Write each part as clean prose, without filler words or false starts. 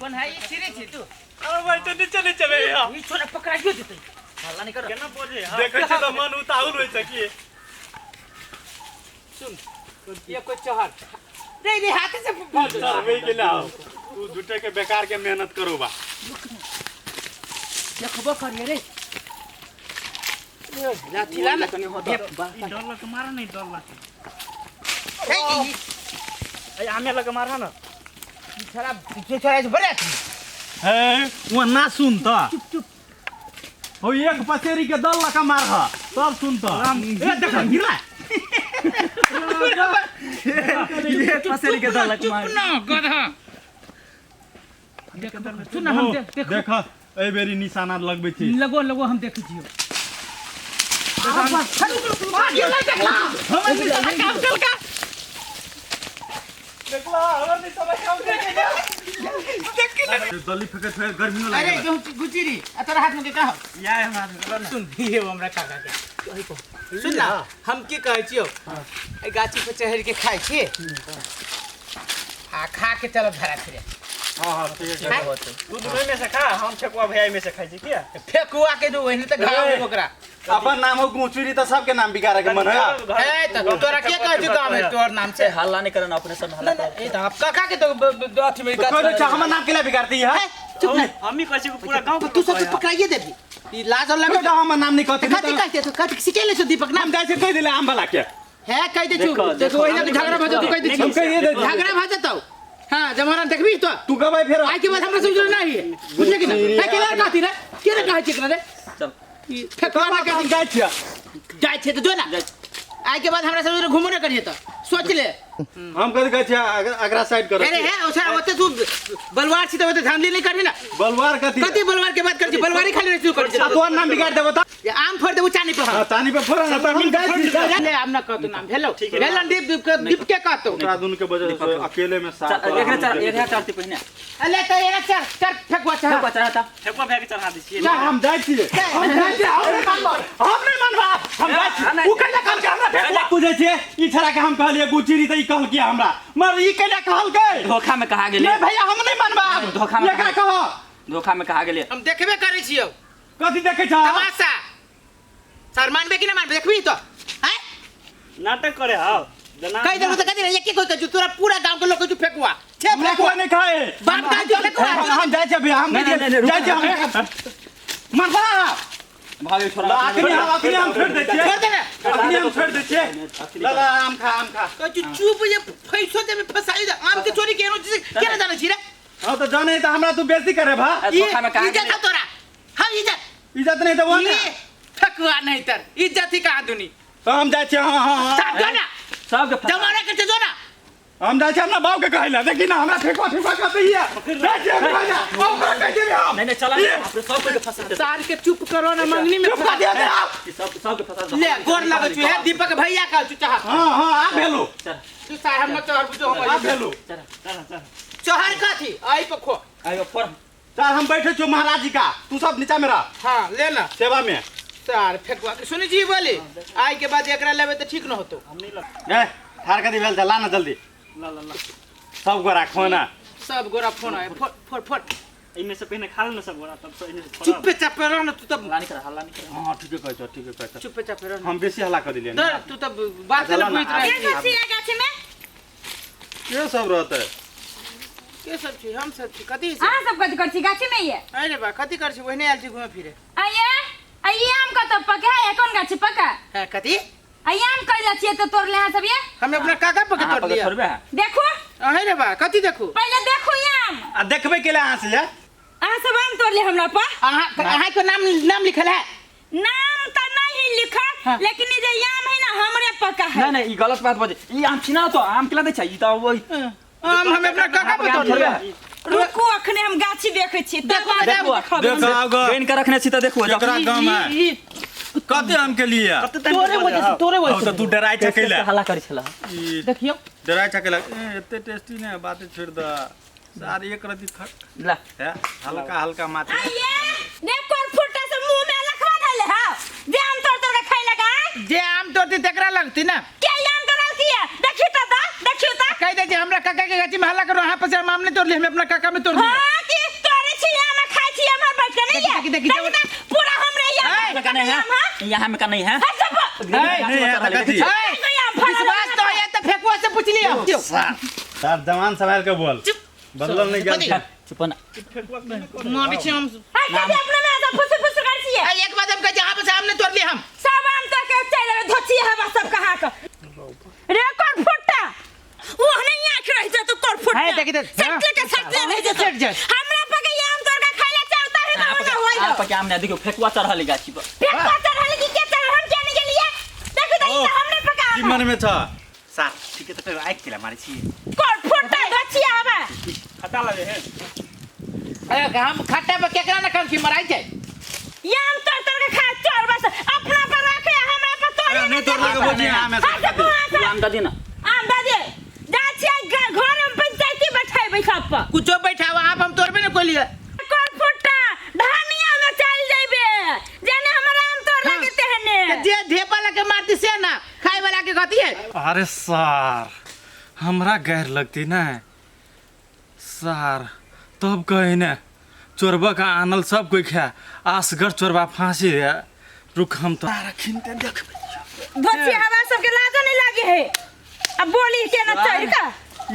पण है ये सिरे छे तू अरे भाई तो नीचे नीचे बे यार ये छोरा पकड़ा क्यों देते हल्ला नहीं कर केना बोले देखै छ त मन उताउल होय छ कि सुन ये कोई चहर दे दे हाथ से फोड़ दे वे के लाओ तू झूठे के बेकार के मेहनत करो बा ये खबर करिए रे लाठी ला डर लग मारा नहीं डर लग ए आमे लग मारा ना छोरा पीछे छोरा बड़े है वो ना सुन त चुप चुप हो एक पसेरी के दल लका मार ह सब सुन त ए देख गिरा ये पसेरी के दल लका मार ना गधा सुन हम देख ए बेरी निशाना लगबै छी लगो लगो हम देख छियो देखला और नहीं सब काम करके दली फेंके थे गर्मी में अरे गुचिरी तोरा हाथ में के कहा या हम सुन ये हमरा काका के सुन ना हम की कहै छियो ए गाछी पे चढ़ के खाइ छी आ खा के चलो धरा फिरे हां ठीक है तू दुबई में से खा हम फेकुआ भैया में से खाइ छी क्या फेकुआ के दो वही त गाँव ओकरा अपन नाम हो गुचुरी त सबके नाम बिगारे के मन है ए त तोरा के कहै छी गाँव में तोर नाम से हल्ला नहीं करना अपने सब हल्ला कर ए त आप काका के तो अथी में कोई अच्छा हमर नाम केला बिगाड़ती है चुप नहीं हम ही कहै छी पूरा गांव तू सब पकड़ाइए देबी ई लाज और लगे लगे तो हमर नाम नहीं कहते कथी कहते तो कथी सिखेले छ दीपक नाम हम जाय से कह देले आम वाला के है कह दे छु देखो ओहिना के झगड़ा भजो तू कह दे हम कहिए दे झगड़ा भजतो हां जमाना देखबी तो तू गबै फेर आज के बाद हमरा समझ नहीं है बुझले कि ना है के लड़ कहती रे के रे कहै छी रे चल ई फेकवा ना हम कहती जाय छिया जाय छे तो जो ना आज के बाद हमरा समझ घूमो ना करिए तो सोच ले हम कह कहै छिया अगरा साइड करो अरे है ओछा ओते तू बलवार छी तो ओते ध्यान नहीं करबी ना बलवार कथी कथी बलवार के बात कर छी बलवारी खाली रह कर छी तोर नाम बिगाड़ देबो त ये आम फोड़ दे चानी पे हां तानी पे फोड़ा ना त हम जाय छी ले आम ना कहतो नाम भेलो भेलन दीप के कहतो ओकरा दुन के वजह से अकेले में साथ एक चढ़ती पहिने अले तो ये चल फेकवा चाह चढ़ाता फेकुआ भैया के चढ़ा दी छी हम जाय छी हम जाय छी हम नहीं मानबा हम जाय छी उ कहिया काम के हमरा फेकवा बुझे छी ई छरा के हम कहलिए गुचिरी त ई कहल किया हमरा मर ई कहिया कहल गए धोखा में कहा गेले नहीं भैया हम नहीं मानबा धोखा में ये का कहो धोखा में कहा गेले हम देखबे करै छियो कथी देखे छ तमाशा सर मानबे कि ना मानबे देखबी तो हैं नाटक करे हां कह दे तो कथी रे एक कोई कह तोरा पूरा गांव के लोग जो फेकवा छे हमरा कोई नहीं खाए बाप का जो फेकवा हम जाय छी भैया हम जाय छी हम मारबा भागे छोरा आखिरी हम छोड़ दे छिए छोड़ दे ना आखिरी हम छोड़ दे छिए ला आम खा कह चुप ये पैसो दे में फसाई दे आम के चोरी केनो केना जाने छी रे हां तो जाने त हमरा तू बेइज्जती करे भा धोखा में कहा इज्जत गेले तोरा हां इज्जत इज्जत नहीं देबो ना ये फेकवा नहीं तर इज्जत ही कहा दुनी तो हम जाय छी हां साथ दो ना सबके जमाना के दो ना हम जाय छी अपना बाप के कहला देखी ना हमरा फेकवा कहते ही है जाय छी हम ओकरा कह देबे हम नहीं चला अपने सब के फंसा दे सार के चुप करो ना मंगनी में चुप कर दे आप सब के फंसा ले गोर लागत है दीपक भैया का चाह हां हां आ भेलो तू सार हम चहर बुझो आ हम भेलो चहर का थी आई पखो आयो पर सर हम बैठे छो महाराज जी का तू सब नीचा में रह हां ले ना सेवा में सार फेकवा सुनी जी बोली आई के बाद एकरा लेबे त ठीक न होतो ए थार कदी भेल ला ना जल्दी ला सब को राखो ना सब गोरा फोन है फोड़ फोड़ इनमें से पहले खा लेना सब गोरा तब से इन्हें चुप पे चाप रह ना तू तब हल्ला नहीं कर हल्ला नहीं कर हां ठीक है कहत चुप पे चाप रह हम बेसी हल्ला कर दिले दर तू तब बात चला कर ना, बुझ रहा ये सब सिया गाछी में के सब रहते के सब छी हम सब छी कथी से अहाँ सब कथी कर छी गाछी में ये अरे बा कथी कर छी ओहने आयल छी घुमे फिरे आइए आम का तो पका है कौन गाछी पका है कथी आइए आम कइला छिए तो तोड़ ले हां सब ये हम अपना काका पके तोड़ लिया छोड़बे देखो अरे बा कथी देखू पहले देखो ये आम आ देखबे के ले से या अहाँ सब आम तोड़ ले हमरा पर अहाँ के नाम लिखल है नाम तो नहीं लिखा हाँ। लेकिन ये जो आम है ना हमरे पका है नहीं नहीं ये गलत बात बजे ये आम छीना तो आम खिला दे चाहिए तो वही हम अपना काका पे तोड़ लिया रुको अखने हम गाछी देखे छी देखो, देखो आगो बेन के रखने छी तो देखो एकरा गांव में कते आम के लिए तोरे वजह तो तू डराई छकेला हल्ला करी छला देखियो डराई छकेला एते टेस्टी ने बात छोड़ द सार एक रति खट ला है हल्का हल्का माथे आइए देखो फुटा से मुंह में लखवा धले हां जे आम तोड़ तोड़ के खाई लगा जे आम तोड़ती तेकरा लगती ना क्या आम तोड़ल किया देखियो तो कह दे हमरा काका के गाछी में हल्ला करो यहाँ पर हम आम नहीं तोड़ लिए हम अपना काका में तोड़ दिए हां कि देखी पूरा हमरे यहाँ में का नहीं है यहाँ में का नहीं है विश्वास तो है तो फेकुआ से पूछ लियो सर जवान संभाल के बोल बदल नहीं गया चुप ना मोटी छी हम अपने में ऐसा फुस कर छिए एक बात हम कह जहां पे सामने तोड़ ली हम सब आम तो के चले धोती हवा सब कहा का रे कर फुट्टा वो नहीं आंख रह जा तो कर फुट्टा है देखी तो सटले रह जा हमरा पके आम तोड़ के खाइले चलता है ना होई आप क्या हमने देखो फेकुआ चढ़ल गाछी पर फेकुआ चढ़ल की के चढ़ल के नहीं गेलिए देखो तो हमने पका की मन में छ सर ठीक है तो फिर आइक केला मारे छी कर फुट्टा धोती हवा खटा लगे है अरे हम खट्टा पे केकरा न काम की मराई जाए याम तोड़ के खा चोर बस अपना पर रखे हमरा पर तोड़ नहीं तोड़ लगे बोली आम है आम दादी ना आम दादी जा छिए घर में पंचायती बैठाई सब पर कुछो बैठावा आप हम तोड़बे न कोलिए कर फुट्टा धनिया में चल जाइबे जेने हमरा आम तोड़ लगे तेहने जे ढेपा लगे मारती से ना खाए वाला के गति है अरे सर हमरा गैर लगती ना सर तब कहे न चोरबा का आनल सब कोई खा आसगर चोरबा फांसी है रुक हम तो खिनते देख धोती हवा सब के लाज नहीं लागे है अब बोली के ना चढ़ का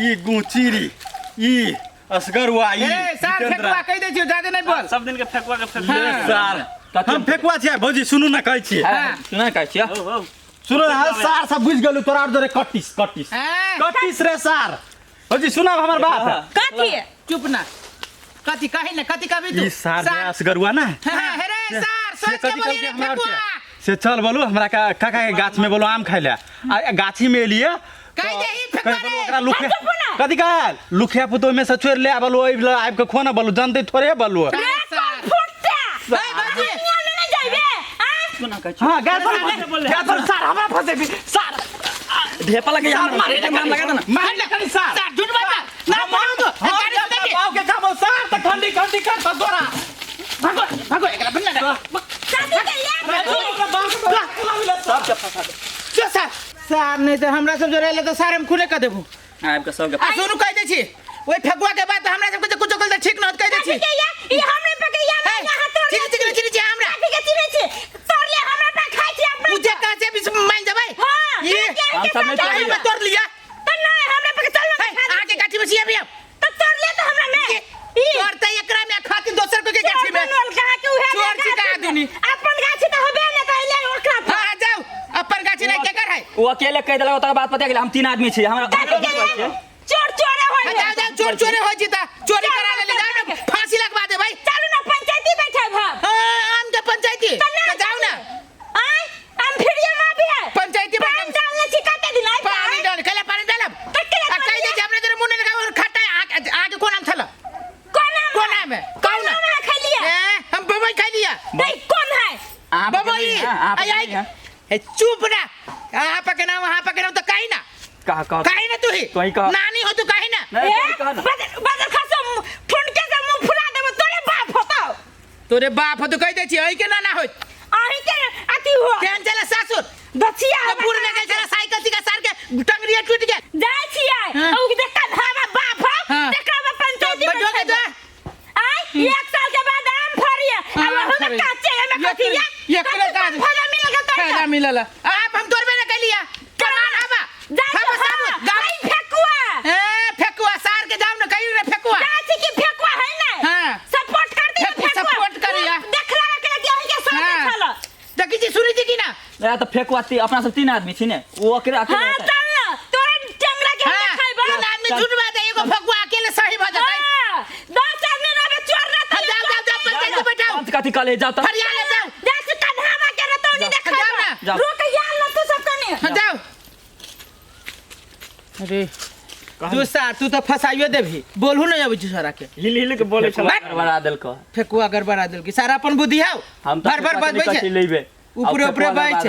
ई गुचिरी ई असगर हुआ ई ए सर फेकुआ कह दे छियो ज्यादा नहीं बोल सब दिन के फेकुआ के सर हम फेकुआ छियै भौजी सुनू ना कहै छी सुना कहै छियै सुनो ना सर सब बुझ गेलु तोरा दरे कट्टिस रे सर भौजी सुना हमर बात कथी चुप ना कथी कहि न कथी कहबी तू ई सर असगर हुआ ना हे रे सर सोच के बोली रे फेकुआ से चल बोलो हमरा काका के गाछ में बोलो आम खाइले आ गाछी में लिए कह दे ही फेकुआ रे ओकरा लुखे कथी कहल लुखिया पुतो में से छोड़ ले बोलो आइब के खोना बोलो जानते थोड़े बोलो फुट्टा ए बाजी नहीं जाइबे सुना कहै हां गाछ सर हमरा फंसे भी सर ढेपा लगे यार मारे काम लगा ना मार ले कनी सर सर झूठ मत ना मारो तो गाड़ी से देखी आओ के काम सर त ठंडी कर त दोरा भागो एकरा बनना ना शादी के सब के फंसा दे क्यों सर सर नहीं तो हमरा सब जो रहले तो सर हम खुले कर देबो आइब के सब के आ सुनु कह दे छी ओए फेकुआ के बात हमरा सब कुछ गलत ठीक न होत कह दे छी ये हमरे पके या यहाँ तोड़ ठीक हमरा ठीक है तोड़ ले हमरा पे खाई छी अपने मुझे कहां से भी मान जा भाई हां ये हम सब नहीं टाइम में तोड़ लिया तो नहीं हमरा पके चल आगे गाठी में सिया भी तो तोड़ ले तो हमरा में तोड़ते एकरा में खाती दोसर को के गाठी में कहा कि उहे चोर छी का दुनी अपन गाछी तो होबे न कहले ओकरा हां जाओ अपन गाठी नहीं के कर है वो अकेले कह देलक ओकर बात पता गेल हम तीन आदमी छी हमरा चोर चोरे होय जाओ चोर होय छी त चोरी करा ले जाओ ना फांसी लगवा दे भाई चलो ना पंचायती बैठे भाव हां आम के पंचायती जाओ ना आय हम फिर ये मां भी है पंचायती में पानी डालने छिकाते दिलाई पानी डाल कला पानी डालब आ कह दे हमने तेरे मुंह ने लगा और खाता आगे कौन नाम थला कौन नाम है कौन ना खा लिया हम बबई खा लिया नहीं कौन है बबई आई चुप ना यहाँ पे नाम वहाँ पे नाम तो कहीं ना कहीं ना तू ही नानी हो तू कहीं ना बदल खासो फुंडके से मुंह फुला देबो तोरे बाप हो तो कह दे छी आई के नाना होत आही के अति हो केन चला सासुर दछिया कपूर में गए चला साइकिल का सार के टंगरिया टूट गया जाय छियै औ के देखा धावा बाप हो देखा में पंचायती बजो के जा आई एक साल के बाद आम फरिया अब हम काचे में कथिया ये करे का फला मिल गया तो फायदा मिलला आप हम तोर में न कलिया कमान आबा हम सब गाय फेकुआ फेकुआ सार के जाम न कहियो रे फेकुआ गाछ की फेकुआ है ना हां सपोर्ट कर दे फेकुआ सपोर्ट करिया देखला के लगे है के सब चला देखी जी सुनी जी की ना या तो फेकुआ अपना सब तीन आदमी छी ने वो अकेले हां चल ना तोरा टेंगरा के हम खाइबा तीन आदमी झूठ बात है एगो फेकुआ अकेले सही बात है 10 आदमी ना बे चोर ना जाओ पंचायत बैठाओ कथी कले जाओ तो फरिया ले जाओ जैसे कन्हावा के रतौनी देखा जाओ ना रुक यार ना तू सब कने जाओ अरे तू सार तू तो फसाइयो देभी बोलहु नहीं अबै सारा के हिल हिल के बोले छला बड़ा दिल को फेकुआ गड़बड़ा देल की सारा अपन बुद्धि हाउ हम भर भर बच कथी लेबे ऊपरे ऊपरे बच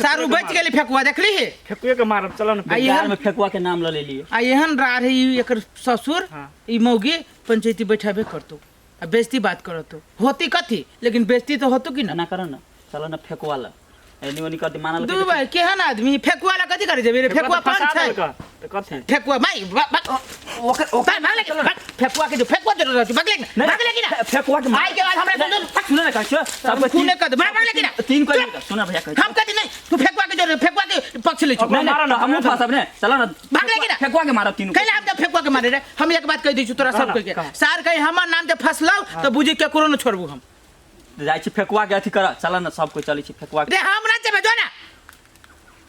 सारू बच गेली फेकुआ देखली हे फेकुए के मारब चलो ना बिहार में फेकुआ के नाम ले लिए आ एहन रार है एकर ससुर ई मौगी पंचायती बैठाबे करतो आ बेइज्जती बात करतो होती कथी लेकिन बेइज्जती तो होतो कि ना करो ना चलो ना फेकुआ ला एनी ओनी कति मानल दू भाई केहन आदमी फेकुआ ला कथी करे जेबे रे फेकुआ पान छै फेकुआ माई ओकर भाग ले फेकुआ के जो फेकुआ जरूर रहती भाग ले ना फेकुआ के आई के बाद हमरा सुन ना कहछ सब तू ने कद भाग ले ना तीन कोई सुन भैया कहछ हम कथी नहीं तू फेकुआ के जरूर फेकुआ के पक्ष ले छु मारा ना हम फसब ने चल ना भाग ले ना फेकुआ के मारब तीन कैला हम जब फेकुआ के मारे रे हम एक बात कह दै छु तोरा सब के सार कहि हमर नाम जे फसलौ त बुझी केकरो न छोड़बू हम जाइ छी फेकुआ के अथी कर चल ना सब कोई चलै छी फेकुआ रे हम ना जेबे जो ना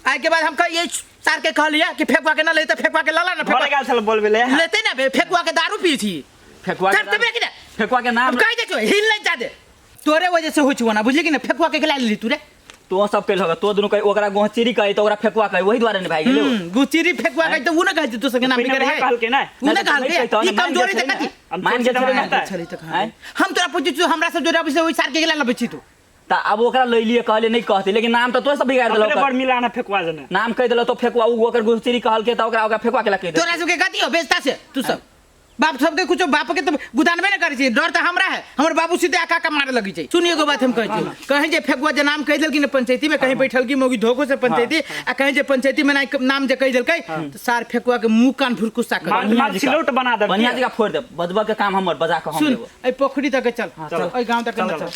आई के बाद हम कह ये सार के कहलिया कि फेकुआ के ना ले त फेकुआ के लला ना फेकुआ गाल चल बोलबे ले लेते ना बे फेकुआ के दारू पी छी फेकुआ के फेकुआ के नाम कह दे छो हिल नहीं जा दे तोरे वजह से होय छु ना बुझली कि ना फेकुआ के खिला ली तू रे तो सब कैल होगा तो दोनों कहीं ओकरा गोहचीरी कही तो ओकरा फेकुआ कही वही द्वारा ने भाई गेलो गुचिरी फेकुआ कही तो उ ना कहि तू सके नाम बिकर है कहल के ना उ ना कहल के ई कमजोरी त कथी मान के छली त हम तोरा पूछी तू हमरा से जोरा से ओइ सार के गेला लबे छी तू ता अब ओकरा ले लिए कहले नहीं कहते लेकिन नाम तो सब बिगाड़ देलो बड़ मिलाना फेकुआ जने नाम कह देलो तो फेकुआ उ ओकर गोहचीरी कहल के त ओकरा फेकुआ के ला कह दे तोरा सब के गति हो बेचता से तू सब बाप सबके कुछ बाप के तो गुदानबे न करै छी डर त हमरा है हमर बाबू सीधे आका का मारे लगी छै सुनिए एगो बात हम कहै छी कहीं जे फेकुआ जे नाम कह देल कि न पंचायती में कहीं बैठल की मोगी धोखो से पंचायती आ कहीं जे पंचायती में नाम जे कह देलकै तो सार फेकुआ के मुंह कान फुरकुसा कर मार सिलौट बना दे बढ़िया जगह फोड़ दे बजबा के काम हमर बजा के हम सुन देबो ए पोखरी तक चल ओइ गांव तक चल